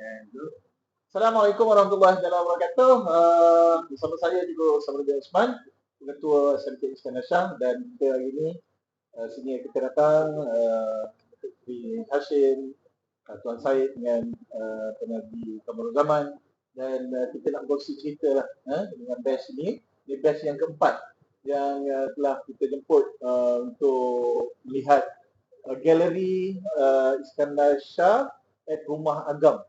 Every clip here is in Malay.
Assalamualaikum warahmatullahi wabarakatuh. Bersama saya juga Sabrina Osman, Ketua SMK Iskandar Shah, dan kita hari ini sini kita datang Dr. Hashim, Tuan Syed dengan Pengaji Kamarul Zaman, dan kita nak berkongsi cerita lah dengan batch ini. Ini batch yang keempat yang telah kita jemput untuk melihat galeri Iskandar Shah at Rumah Agam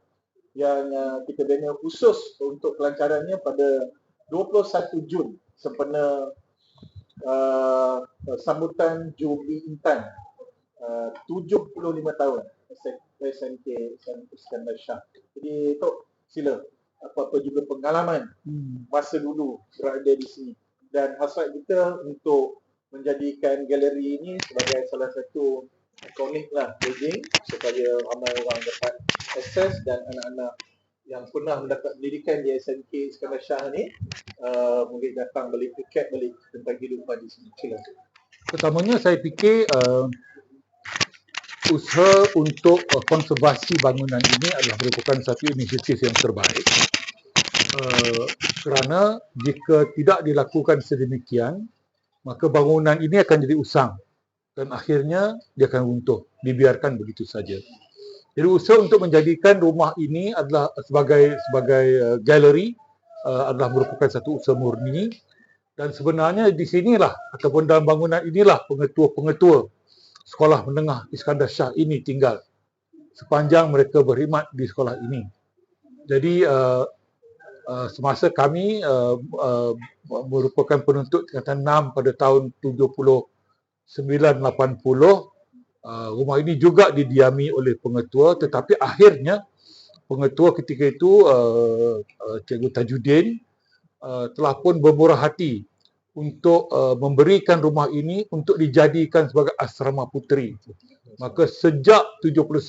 yang kita bina khusus untuk pelancarannya pada 21 Jun sempena sambutan Jubli Intan 75 tahun SMK Iskandar Shah. Jadi Tok, sila apa-apa juga pengalaman masa dulu berada di sini, dan hasrat kita untuk menjadikan galeri ini sebagai salah satu ikonik lah building supaya ramai orang dapat akses, dan anak-anak yang pernah mendapat pendidikan di SMK Iskandar Shah ni mungkin datang balik tiket balik tentang kehidupan di sini. Silakan. Pertamanya saya fikir usaha untuk konservasi bangunan ini adalah merupakan satu inisiatif yang terbaik, kerana jika tidak dilakukan sedemikian, maka bangunan ini akan jadi usang dan akhirnya dia akan runtuh, dibiarkan begitu saja. Jadi usaha untuk menjadikan rumah ini adalah sebagai galeri adalah merupakan satu usaha murni, dan sebenarnya di sinilah ataupun dalam bangunan inilah pengetua-pengetua sekolah menengah Iskandar Shah ini tinggal sepanjang mereka berkhidmat di sekolah ini. Jadi semasa kami merupakan penuntut tingkatan 6 pada tahun 79-80, rumah ini juga didiami oleh pengetua, tetapi akhirnya pengetua ketika itu Cikgu Tajuddin telah pun bermurah hati untuk memberikan rumah ini untuk dijadikan sebagai asrama puteri. Maka sejak 79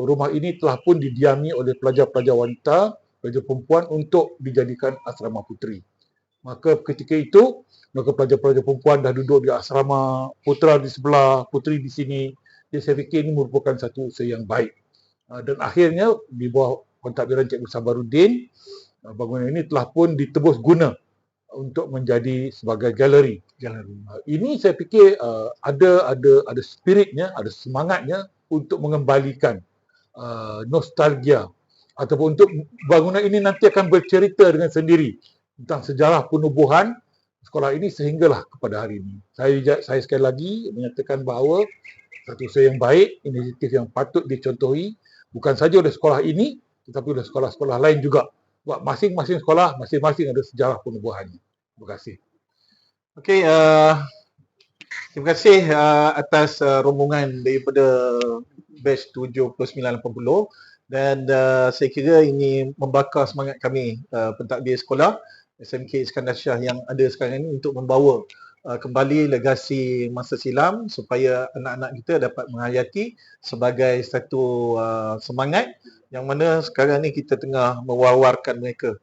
rumah ini telah pun didiami oleh pelajar-pelajar wanita, pelajar perempuan untuk dijadikan asrama puteri. Maka ketika itu, maka pelajar-pelajar perempuan dah duduk di asrama, putera di sebelah, puteri di sini. Jadi saya fikir ini merupakan satu usaha yang baik. Dan akhirnya di bawah pentadbiran Cikgu Sabaruddin, bangunan ini telah pun ditebus guna untuk menjadi sebagai galeri. Ini saya fikir ada spiritnya, ada semangatnya untuk mengembalikan nostalgia, ataupun untuk bangunan ini nanti akan bercerita dengan sendiri tentang sejarah penubuhan sekolah ini sehinggalah kepada hari ini. Saya sekali lagi menyatakan bahawa satu usaha yang baik, inisiatif yang patut dicontohi, bukan saja oleh sekolah ini, tetapi oleh sekolah-sekolah lain juga. Sebab masing-masing sekolah, masing-masing ada sejarah penubuhannya. Terima kasih. Okey, terima kasih atas rombongan daripada batch 7980, dan saya kira ini membakar semangat kami pentadbir sekolah SMK Iskandar Shah yang ada sekarang ini untuk membawa kembali legasi masa silam supaya anak-anak kita dapat menghayati sebagai satu semangat yang mana sekarang ni kita tengah mewawarkan mereka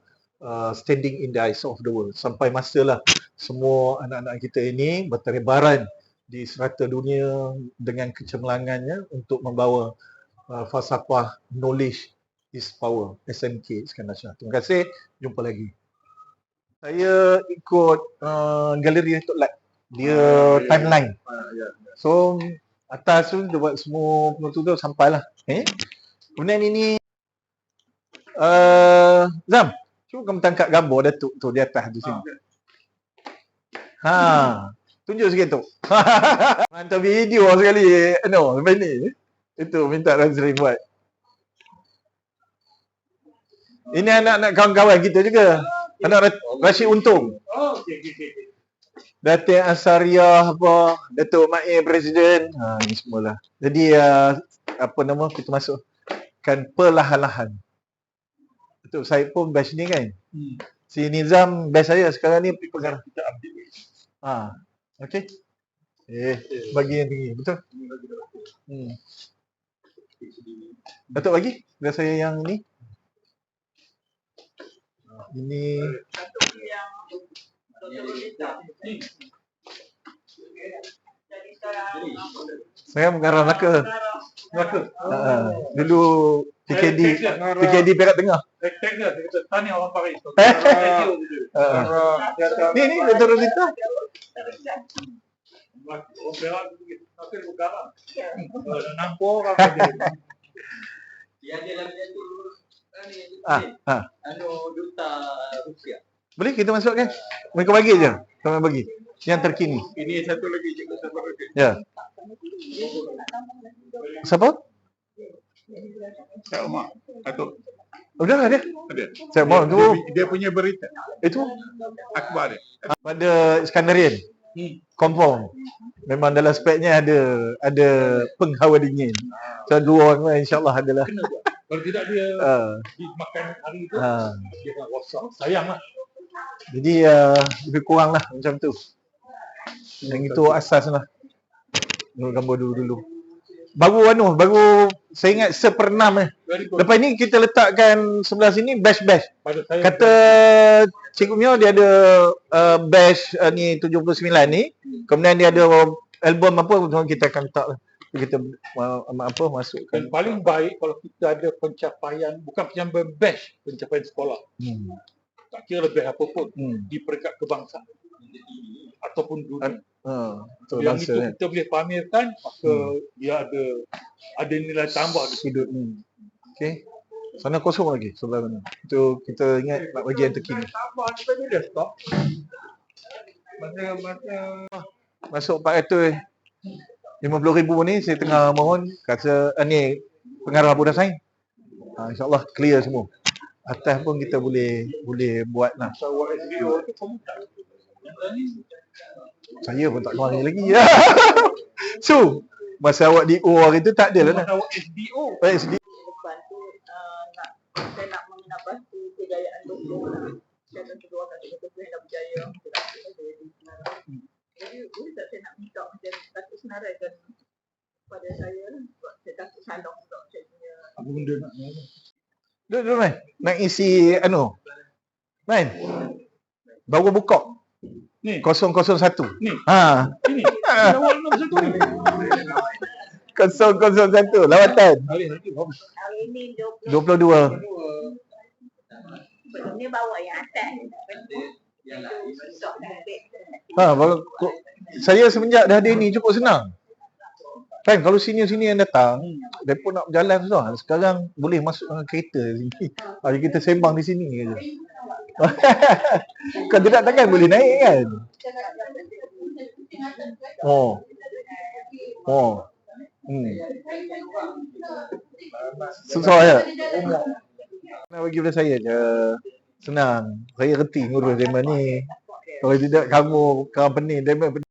standing in the eyes of the world, sampai masalah semua anak-anak kita ini bertebaran di serata dunia dengan kecemerlangannya untuk membawa falsafah knowledge is power, SMK Iskandar Shah. Terima kasih, jumpa lagi. Saya ikut galeri Tok Lat, dia timeline. So atas tu dia buat semua penutup tu sampailah. Kemudian ini Zam, cuba kamu tangkap gambar Datuk tu di atas di sini. Tunjuk sikit tu. Hantar video sekali. Lepas ni. Itu minta Razrin buat. Ini anak-anak kawan-kawan kita juga. Anak Rashid Untung. Datin Asariah apa, Datuk Mair Presiden. Ini semualah. Jadi kita masukkan perlahan-lahan. Datuk Syed pun batch ni kan. Si Nizam batch saya sekarang ni pegang. Okey. Bagi yang tinggi, betul? Datuk bagi? Biar saya yang ni. Ini Saya mengarah Melaka. Dulu PKD Perak Tengah. Rectangle, dia kata tanya orang Paris. Ni Dr. Rosita. Orang Perak begitu. Tapi bergarang. Nampak orang saja. Dia ada dalam tu duta Rusia. Boleh kita masuk kan? Mereka bagi je. Kami bagi. Yang terkini. Ini satu lagi, cikgu satu lagi. Ya. Siapa? Kak Umar. Atau Udah ada. ada. Saya mau tu. Dia punya berita. Itu Akhbar dia. pada Iskandarian. Confirm. Memang dalam speknya ada penghawa dingin. So dua orang ni insya-Allah adalah. Kena buat. Kalau tidak dia makan hari tu, dia akan rosak. Sayang lah. Jadi lebih kurang lah macam tu. Yang itu asas lah. Gambar dulu. Baru saya ingat seperenam Lepas ni kita letakkan sebelah sini batch. Pada saya, Kata Cikgu Mio dia ada batch ni 79 ni. Kemudian dia ada album apa kita akan letak lah. Kita masukkan. dan paling baik kalau kita ada pencapaian, bukan pencapaian batch, pencapaian sekolah. Tak kira lebih apa pun di peringkat kebangsaan ataupun dunia. Yang itu kita boleh pamerkan, maka dia ada nilai tambah di sudut ni. Okey. Sana kosong lagi sebelah mana. Itu kita ingat nak bagi yang terkini. tambah kita ni dah stop. Masuk 450,000 ni saya tengah mohon kata ni pengarah Budak Sains. InsyaAllah clear semua. Atas pun kita boleh buat lah. Pesawat SBO tu kamu tak. Saya pun tak kemari lagi. So, masa awak di O hari tu tak ada lah nak. Pesawat SBO. Lepas tu saya nak mengenapasti kejayaan doktor lah. Saya akan kedua kali doktor yang dah berjaya. Jadi boleh tak saya nak minta macam takut senaraikan pada saya lah. Sebab saya takut salah sebab saya punya. Apa benda nak Duduk Man. Nak isi Man. Baru buka. Ni. 001. Ni. Ini. Awak nak satu ni. 001 lawatan. Hari Ini 22. Sebelum ni bawa yang atas. Saya semenjak dah ada ni cukup senang. Kan kalau senior-senior yang datang, mereka nak berjalan susah. Sekarang boleh masuk dengan kereta sini. Jadi kita sembang di sini je. Kalau tidak takkan boleh naik kan? Susah ya? Nak bagi pada saya je. Senang. Saya reti ngurus zaman ni. Kalau tidak kamu pening, zaman pening.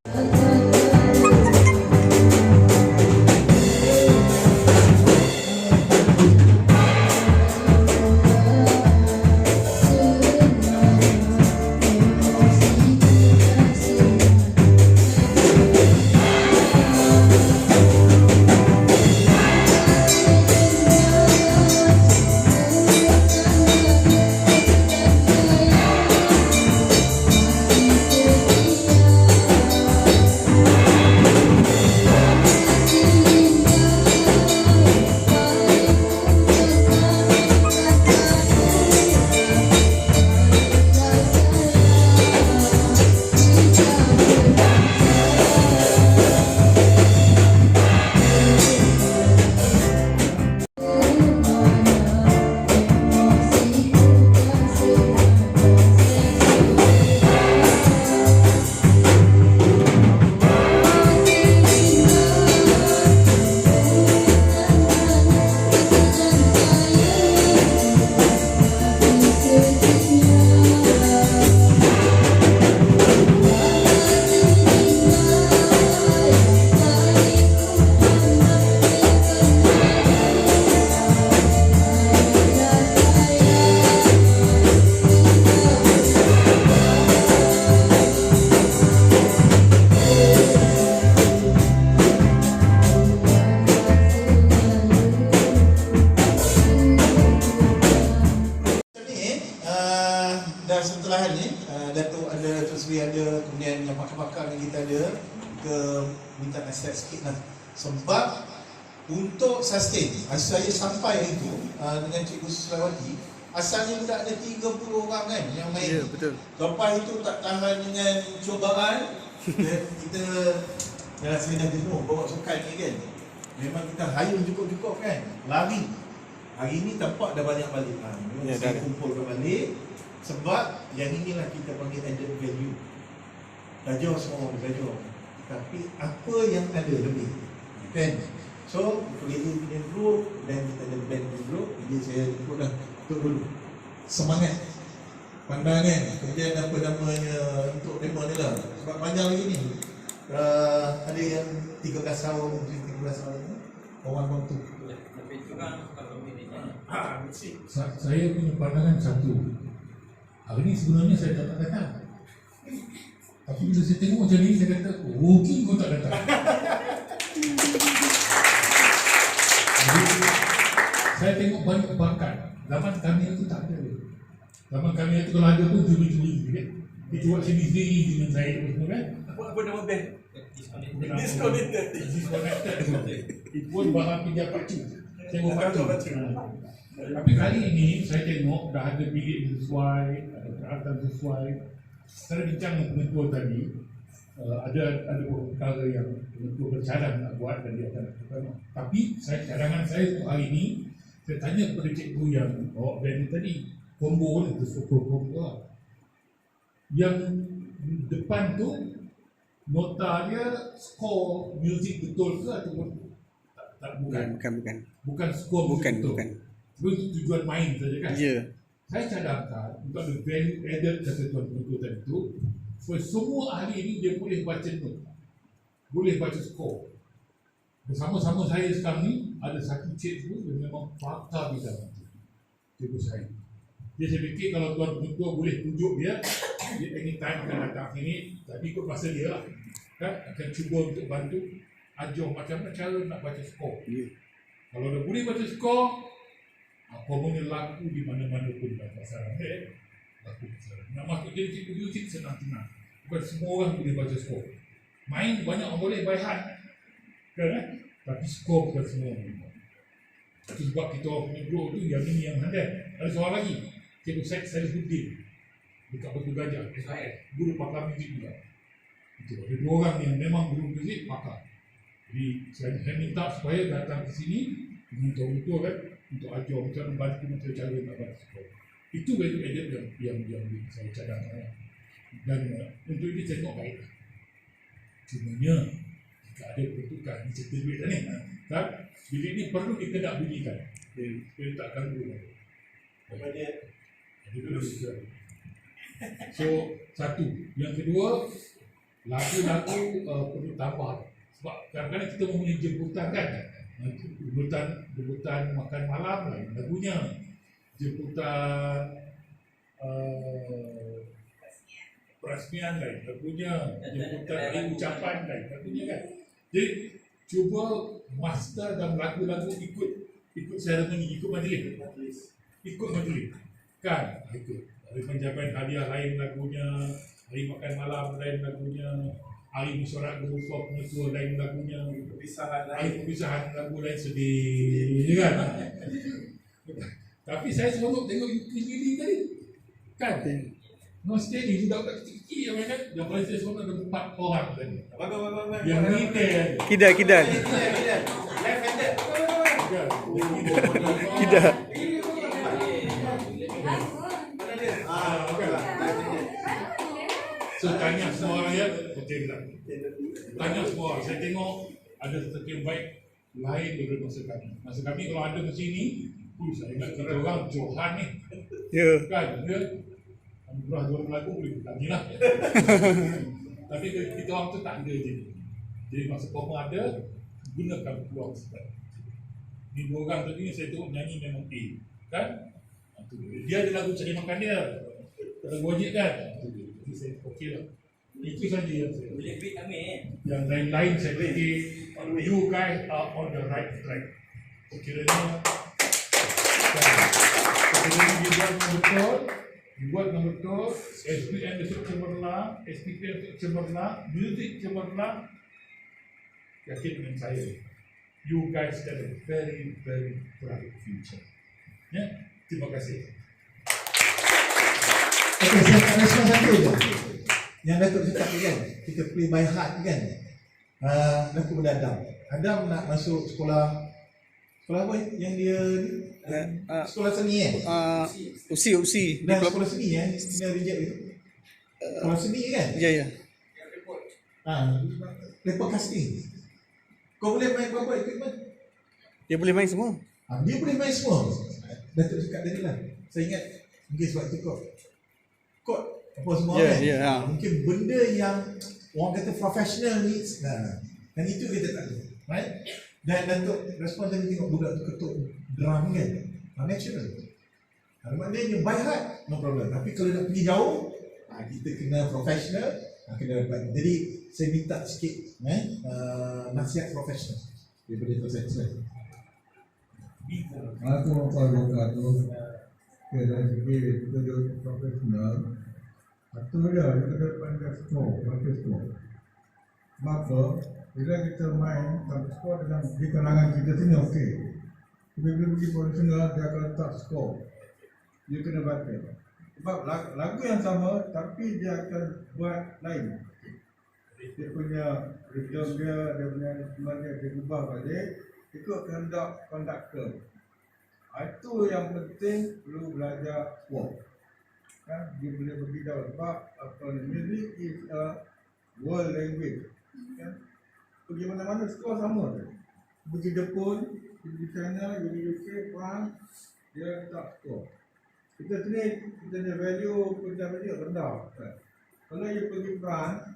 Dan setelah ni Datuk ada, Datuk Seri ada, kemudian yang pakar-pakar yang kita ada, kita minta nasihat sikit lah. Sebab untuk sustain, saya sampai itu dengan Cikgu Suslawati, asalnya sudah ada 30 orang kan yang main. Ya, betul. Lepas itu tak tahan dengan cubaan, kita dah saya dah jenuh bawa sukan ni kan. Memang kita hayung cukup-cukup kan, lari. Hari ni tampak dah banyak balik. Memang Ya, saya dah. kumpulkan balik. Sebab yang inilah kita panggil added value. Belajar semua orang belajar. Tapi apa yang ada lebih, kan? So, player punya group dan kita ada band punya group. Jadi saya ikut dah, ikut dulu. Semangat, pandangan, kemudian apa namanya untuk demo ni lah. Sebab panjang lagi ni. Ada yang 13 tahun, 13 tahun ni, orang tu. Lebih kurang kalau minitnya. Saya punya pandangan satu. Hari ni sebenarnya saya tak datang. Tapi bila saya tengok macam ni, saya kata, mungkin kau tak datang. Jadi, saya tengok banyak bakat. Zaman kami itu tak ada. Zaman kami itu kalau ada pun juri-juri. Dia buat sendiri dengan saya itu semua kan. Apa nama band? Disconnected. Itu pun barang pinjam pacu. Saya buat pacu. Tapi kali ini saya tengok dah ada bilik sesuai, ada peralatan sesuai. Saya bincang dengan penentu tadi, ada beberapa perkara yang penentu bercadang nak buat dan dia akan lakukan. Tapi cadangan saya untuk hari ini, saya tanya kepada cikgu yang bawa band tadi, combo ni, combo lah. Yang depan tu, nota dia skor muzik betul ke ataupun tak bukan? Bukan skor muzik betul. Itu tujuan main saja kan? Ya. Saya cadangkan untuk ada value added kata tuan penentu tadi tu, supaya semua ahli ini dia boleh baca note, boleh baca skor. Bersama-sama saya sekarang ni ada satu cikgu yang memang pakar bidang itu, cikgu saya. Dia saya fikir kalau tuan penentu boleh tunjuk dia anytime akan datang sini, tapi ikut masa dia lah, kan akan cuba untuk bantu ajar macam mana cara nak baca skor. Kalau dia boleh baca skor, apa punya laku di mana-mana pun dalam pasaran laku pasaran. Nak masuk jadi cikgu muzik senang-senang. Bukan semua orang boleh baca skor. Main banyak orang boleh by heart, kan? Tapi skor bukan semua orang boleh. Itu sebab kita orang punya group tu yang ini yang handal. Ada soal lagi, cikgu Syed Salihuddin dekat Batu Gajah, guru pakar muzik juga. Itu ada 2 orang yang memang guru muzik pakar. Jadi saya minta supaya datang ke sini dengan betul-betul kan, untuk ajar macam membantu macam cara nak baca skor. Itu value added yang saya cadangkan. Dan untuk ini saya tengok baik. Cumanya jika ada peruntukan ni cerita duit dah ni kan, bilik ni perlu dikenak bunyikan. Dia tak ganggu lagi. So satu. Yang kedua, lagu-lagu perlu tambah. Sebab kadang-kadang kita mempunyai jemputan kan, jemputan makan malam lain lagunya, jemputan perasmian lain lagunya, jemputan hari ucapan lain lagunya kan. Jadi cuba master dalam lagu-lagu ikut seremoni, ikut majlis kan, ikut hari penjabat hadiah lain lagunya, hari makan malam lain lagunya, hari mesyuarat berusaha pengetua lain lagunya, hari perpisahan lagu lain sedih kan. Tapi saya seronok tengok ukulele tadi kan, no steady, budak-budak kecil-kecil yang main kan. Yang paling saya seronok ada 4 orang tadi yang retail Kidal. Kidal. So tanya semua orang ya, betul tak? Tanya semua orang. Saya tengok ada sesuatu yang baik lain daripada masa kami. Masa kami kalau ada ke sini, saya ingat kita orang Johan ni. Ya. Kan, dia Anugerah 2 lagu boleh bertanya lah. Tapi kita orang tu tak ada je. Jadi masa koma ada, gunakan peluang sebab. Ni 2 orang tadi saya tengok nyanyi memang A. Kan? Dia ada lagu cari makan dia. Lagu wajib kan? Jadi saya okey lah. Itu saja yang saya. Boleh beat kami Yang lain-lain saya fikir you guys are on the right track. Sekiranya dibuat dengan betul, SPM besok cemerlang, SPM besok cemerlang, muzik cemerlang, yakin dengan saya, you guys got a very, very bright future. Ya, terima kasih. Okay, saya nak respon satu je. Yang Datuk cakap tu kan, kita play by heart kan. Datuk pada Adam. Adam nak masuk sekolah apa yang dia ni? Sekolah seni UC Dan sekolah seni dia reject itu. Sekolah seni kan? ya. Lepas casting. Kau boleh main apa equipment? Dia boleh main semua. Dia boleh main semua. Datuk cakap tadi lah. Saya ingat mungkin sebab itu kod apa semua kan. Mungkin benda yang orang kata professional needs. Dan itu kita tak ada. Right? Dan Datuk respon tadi tengok budak tu ketuk drum kan. Natural. Maknanya by heart, no problem. Tapi kalau nak pergi jauh, kita kena professional, kena dapat. Jadi saya minta sikit nasihat profesional daripada Datuk saya. Aku wabarakatuh. Okay, dari segi petunjuk profesional, satu dia kita pandai skor, pakai skor. Maka bila kita main tanpa skor dengan di kalangan kita sini okey. Bila pergi profesional dia akan letak skor. Dia kena baca. Sebab lagu yang sama tapi dia akan buat lain. Dia punya rhythm dia punya instrument dia ubah balik ikut kehendak konduktor. Itu yang penting perlu belajar skor. Kan dia boleh beritahu sebab music is a world language. Kan pergi mana-mana skor sama je. Pergi Jepun, pergi China, pergi UK, France, dia tak skor. Kita sini kita punya value kerja rendah. Kan? Kalau you pergi France,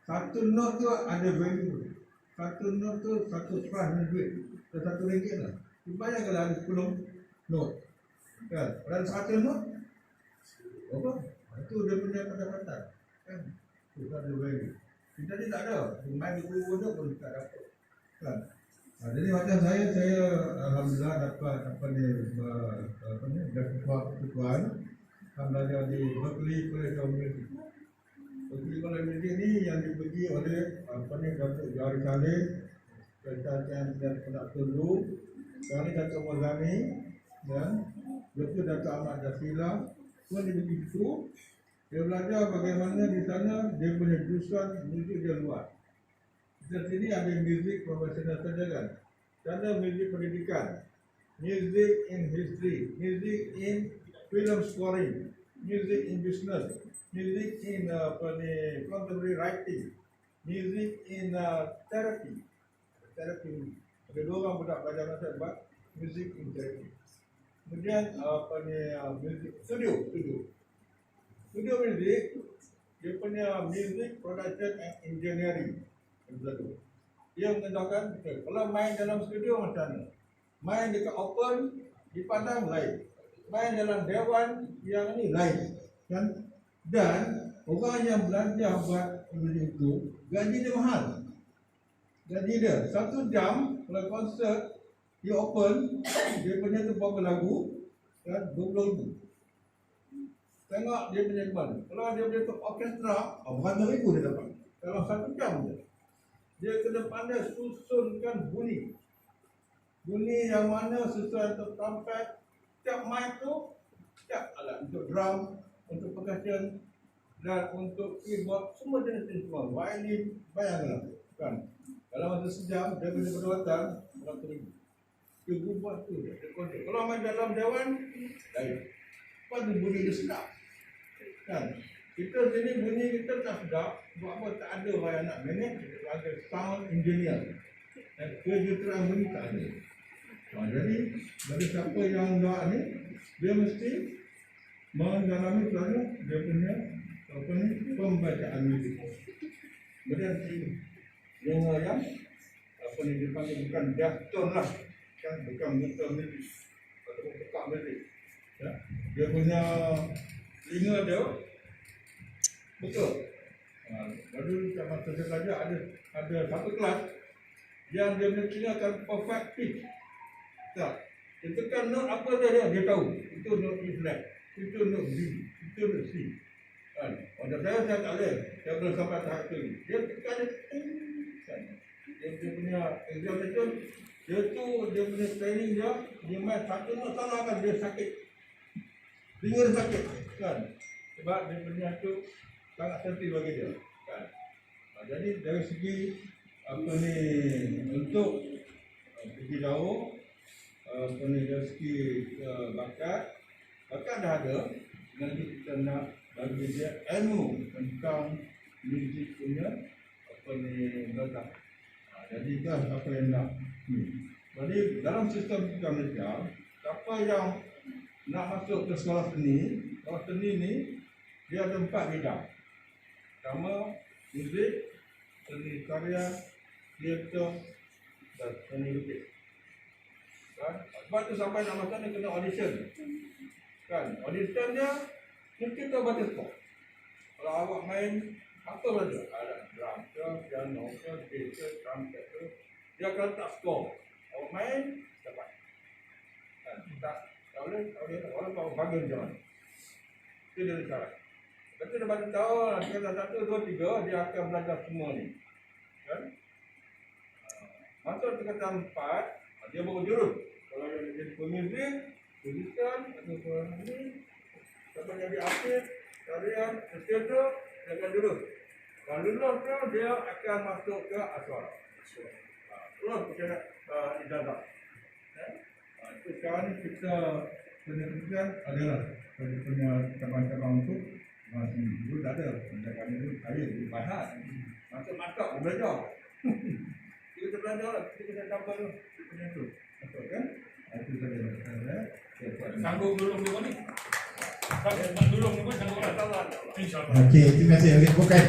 satu note tu ada value. Satu note tu satu franc duit. Satu ringgit lah. Bayang kalau ada 10 note. Kan? Dan satu note apa? Itu dia punya pendapatan. Kan? Itu ada value. Kita ni tak ada. Main guru tu pun tak dapat. Kan? Jadi macam saya alhamdulillah dapat ketuaan belajar di Berkeley College of Music. Berkeley College of Music ni yang dibagi oleh Datuk Jari Saleh, Ketua dan Pendaktor dulu, sekarang ni Datuk Mozani dan Dr. Datuk Ahmad Jasila pun dibagi itu. Dia belajar bagaimana di sana dia punya jurusan muzik dia luas. Di sini ada muzik profesional saja kan. Ada muzik pendidikan, music in history, music in film scoring, music in business, music in contemporary writing, music in therapy. Ada dua orang budak belajar masa buat music in therapy. Kemudian music studio music dia punya music production and engineering. Dia mengenalkan kalau main dalam studio macam mana, main dekat open di padang lain, main dalam dewan yang ni lain kan. Dan orang yang belajar buat benda itu gaji dia mahal. Gaji dia 1 jam kalau konsert di open dia punya tu berapa lagu kan, 20,000. Tengok dia punya band. Kalau dia punya orkestra berapa ribu dia dapat dalam 1 jam je. Dia kena pandai susunkan bunyi yang mana sesuai untuk trumpet, setiap mic tu, setiap alat untuk drum, untuk percussion dan untuk keyboard, semua jenis instrumen, violin, bayangkanlah kan. Dalam masa sejam dia boleh berduatan berapa ribu. Dia buat tu dia kontak. Kalau main dalam dewan lain. Pada bunyi dia sedap kan. Kita sini bunyi kita tak sedap, buat apa tak ada orang nak manage, ada sound engineer. Dan kejuruteraan bunyi tak ada. Jadi bagi siapa yang buat ni, dia mesti mendalami kerana dia punya pembacaan muzik. Kemudian yang dipanggil bukan jatuh lah, kan bukan betul muzik atau pekak muzik. Ya, dia punya telinga dia betul. Lalu sama saja ada satu kelas yang dia punya telinga akan perfect pitch. Tak. Itu kan note apa dia tahu. Itu note E flat, itu note B, itu note C. Kan? Pada saya tak boleh. Saya belum sampai tahap itu. Dia tekan kan. Dia dia punya examination, dia punya training dia main satu nak salah kan dia sakit. Telinga dia sakit kan. Sebab dia punya tu sangat sensitif bagi dia kan. Jadi dari segi untuk pergi jauh, dari segi bakat dah ada. Nanti kita nak bagi dia ilmu tentang muzik punya belakang. Jadi itu apa yang nak. Jadi dalam sistem kita Malaysia, siapa yang nak masuk ke sekolah seni ni dia ada 4 bidang. Pertama, muzik, seni karya, teater dan seni lukis. Kan? Sebab tu sampai nak masuk ni kena audition. Kan? Audition dia mesti kau baca skor. Kalau awak main apa saja, ada drum ke, piano ke, bass, trumpet ke, dia akan letak skor. Awak main, dapat. Kan? Tak boleh, walaupun bagus jalan. Itu dia syarat. Lepas tu dia bagi tahu, tingkatan 1, 2, 3, dia akan belajar semua ni. Kan? Masuk tingkatan 4, dia baru jurus. Kalau dia jadi pemuzik, tulisan, atau ni, sampai jadi artis, tarian, teater, dia akan jurus. Kalau lulus dia akan masuk ke asrama. Terus kita ijazah. Itu sekarang ni kita penelitian adalah punya cabang-cabang untuk dulu tak ada. Kami dulu saya di Bahat. Masuk mantap belajar. Kita belajar lah. Kita dapat tu. Punya tu. Betul kan? Itu saja. Sanggup dulu ni ni. Sanggup dulu ni sanggup lah. InsyaAllah. Okey, terima kasih. Okey, bukan.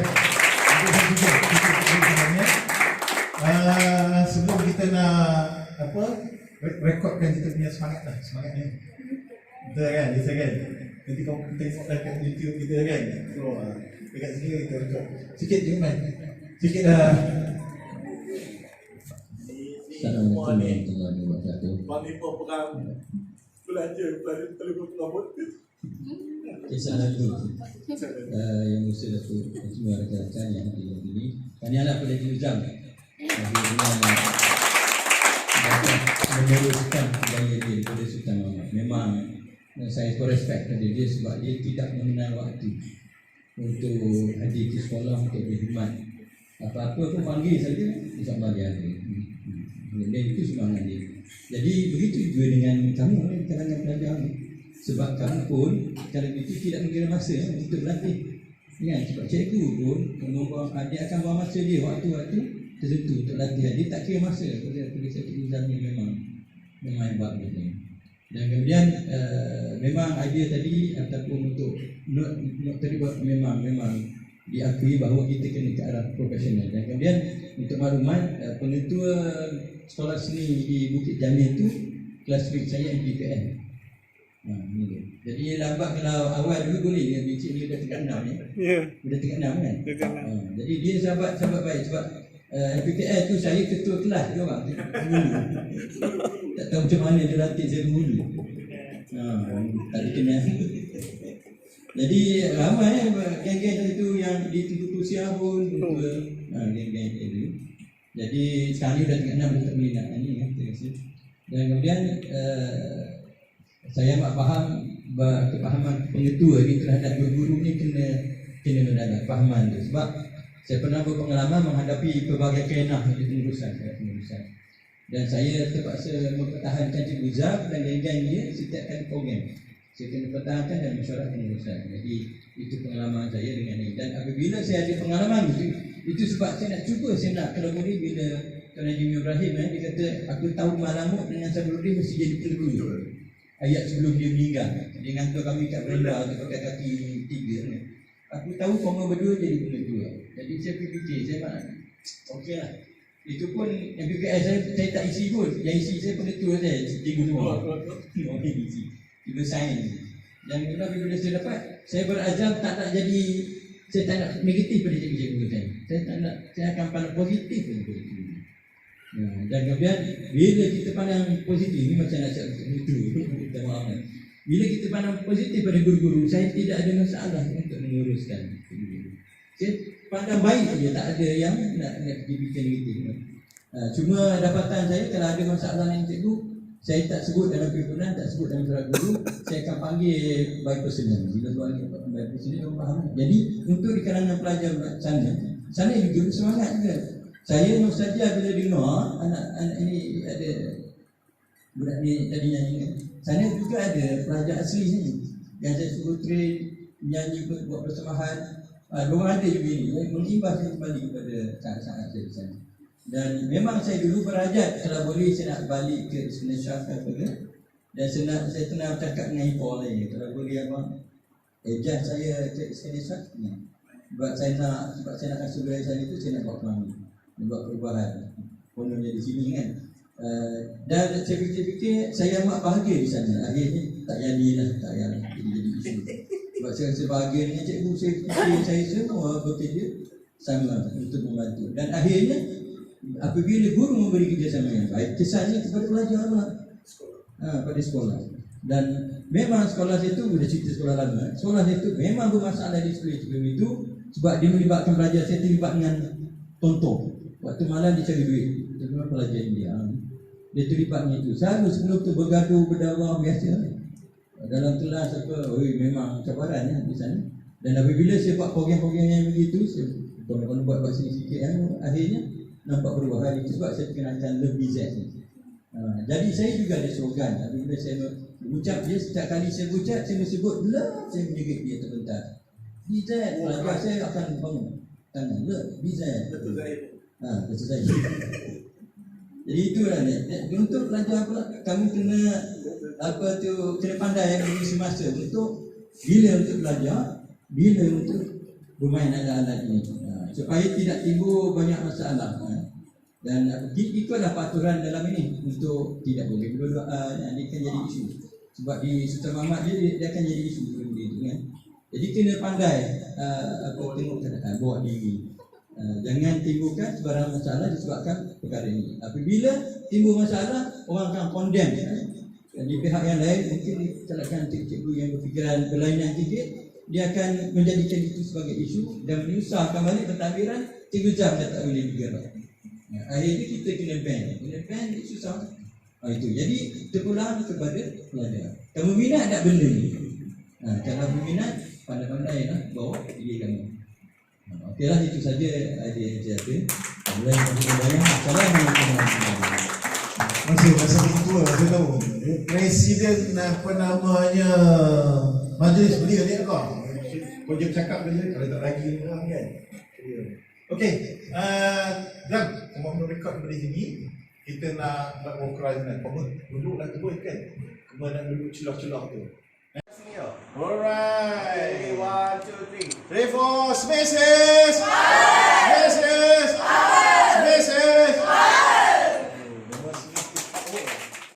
Sebelum kita nak rekodkan kita punya semangat lah, semangatnya. Betul kan, bisa kan? Nanti kau tengok kat YouTube kita kan. So, dekat sini kita rekod. Sikit je kan? Sikit dah. Assalamualaikum warahmatullahi wabarakatuh. Panglima perang belanja telefon rambut. Kisah lagu yang usia Datuk dan semua rakan-rakan yang hadir ini. Tahniahlah pada Encik Ujang meneruskan budaya dia kepada Sultan Mahmud. Memang saya respect pada dia sebab dia tidak mengenal waktu untuk hadir ke sekolah untuk berkhidmat. Apa-apa pun panggil saja, insyaAllah dia ada. Dan itu semangat dia. Jadi begitu juga dengan kamu di kalangan pelajar ni. Sebab kamu pun kalau itu tidak mengira masa untuk berlatih. Ya, sebab cikgu pun dia akan buang masa dia waktu-waktu tertentu untuk latihan. Dia tak kira masa. Pada satu exam ni memang hebat betul. Dan kemudian memang idea tadi ataupun untuk note tadi memang diakui bahawa kita kena ke arah profesional. Dan kemudian untuk maklumat pengetua sekolah seni di Bukit Jamil itu kelas week saya MPPN. Jadi lambat kalau awal dulu boleh dia bicik ni dah tingkat 6 ni. Ya. Dah tingkat 6 kan? Jadi dia sahabat baik sebab MPPN tu saya ketua kelas dia orang. Tak tahu macam mana dia latih saya dulu. Tak dikenal. Jadi ramai geng-geng itu yang di Tunku Usia pun geng-geng itu. Jadi sekarang ni dah tingkat 6 dah tak boleh nak ni kan. Dan kemudian saya amat faham kepahaman pengetua ni terhadap guru ni kena mendapat fahaman tu sebab saya pernah berpengalaman menghadapi pelbagai kenah di pengurusan dan saya terpaksa mempertahankan Cikgu Zab dan geng-geng dia setiap kali program saya kena pertahankan dan mesyuarat pengurusan. Jadi itu pengalaman saya dengan ini dan apabila saya ada pengalaman itu sebab saya nak cuba saya nak kalau boleh bila Tuan Haji Ibrahim dia kata aku tahu Malamut dengan Sabrudin mesti jadi peluru. Ayat sebelum dia meninggal dia ngantuk kami kat beranda untuk pakai kaki 3 ni. Aku tahu kamu berdua jadi pengetua. Jadi saya fikir saya mak okey lah. Itu pun MPPS saya tak isi pun. Yang isi saya pengetua saya cikgu semua. Okey isi. Cikgu sains. Dan bila saya dapat saya berazam tak nak jadi saya tak nak negatif pada cikgu-cikgu saya. Saya tak nak saya akan pandang positif pada cikgu. Dan kemudian bila kita pandang positif ni macam nak cakap itu kita maaf kan. Bila kita pandang positif pada guru-guru saya tidak ada masalah untuk menguruskan guru. Saya pandang baik saja tak ada yang nak dibikin negatif. Cuma dapatan saya kalau ada masalah dengan cikgu, saya tak sebut dalam pimpinan, tak sebut dalam surat guru, saya akan panggil by personal. Bila tuan ni by personal, orang faham. Jadi untuk di kalangan pelajar sana juga bersemangat juga. Saya nostalgia bila dengar anak-anak ini ada budak ni tadi nyanyi kan. Sana juga ada pelajar asli sini yang saya suruh train nyanyi buat persembahan. Diorang ada juga ini mengimbaskan kembali kepada saat-saat saya di sana. Dan memang saya dulu berhajat kalau boleh saya nak balik ke Indonesia dan saya pernah cakap dengan Ipoh lagi kalau boleh abang ejah saya ke Indonesia sebab saya nak kasih belajar itu saya nak buat kami buat perubahan kononnya di sini kan. Dan saya fikir saya amat bahagia di sana. Akhirnya tak jadilah jadi isu. Sebab saya rasa bahagia dengan cikgu saya semua bekerja sama untuk membantu. Dan akhirnya apabila guru memberi kerjasama yang baik, kesannya kepada pelajar pada sekolah. Dan memang sekolah saya itu, sudah cerita sekolah lama, sekolah saya itu memang bermasalah di sebelum itu sebab dia melibatkan pelajar. Saya terlibat dengan tonton. Waktu malam dia cari duit, terutama pelajar India. Dia terlibatnya itu. Selalu sebelum tu bergaduh, berdakwah biasa. Dalam kelas memang cabaran di sana. Dan apabila saya buat program-program yang begitu, saya buat sini sikit akhirnya nampak perubahan itu sebab saya kenalkan lebih Z. Jadi saya juga ada slogan. Apabila saya ucap dia, setiap kali saya ucap, saya sebut lah, saya menjerit dia terbentar. BZ, pelajar saya akan bangun tangan. BZ. Betul saya. Jadi itulah untuk pelajar pula kami kena kena pandai bagi semasa untuk bila untuk belajar, bila untuk bermain alat-alat ini. Supaya tidak timbul banyak masalah. Dan itu adalah peraturan dalam ini untuk tidak boleh berdoa, dia akan jadi isu. Sebab di Sultan Mahmud dia akan jadi isu kan. Jadi kena pandai tengok keadaan bawa diri. Jangan timbulkan sebarang masalah disebabkan perkara ini. Apabila timbul masalah, orang akan condemn. Dan di pihak yang lain mungkin dikalahkan cikgu yang berfikiran berlainan sikit, dia akan menjadikan itu sebagai isu dan menyusahkan balik pentadbiran. Cikgu jam dah tak boleh bergerak. Akhirnya kita kena ban dia susah. Itu. Jadi terpulang kepada pelajar. Kamu minat tak benda ni? Kalau berminat, pandai-pandai bawa diri kamu. Okeylah, itu saja idea yang saya ada. Assalamualaikum warahmatullahi Masih masa ketua, saya tahu. Presiden apa namanya majlis beliau ni kau. Kau je cakap dia kalau tak lagi orang kan. Okey, dan kamu rekod dari sini. Kita nak buat program ni. Kamu duduklah terus kan. Kamu nak duduk celah-celah tu. Alright. 1, 2, 3. Ready for Smashing!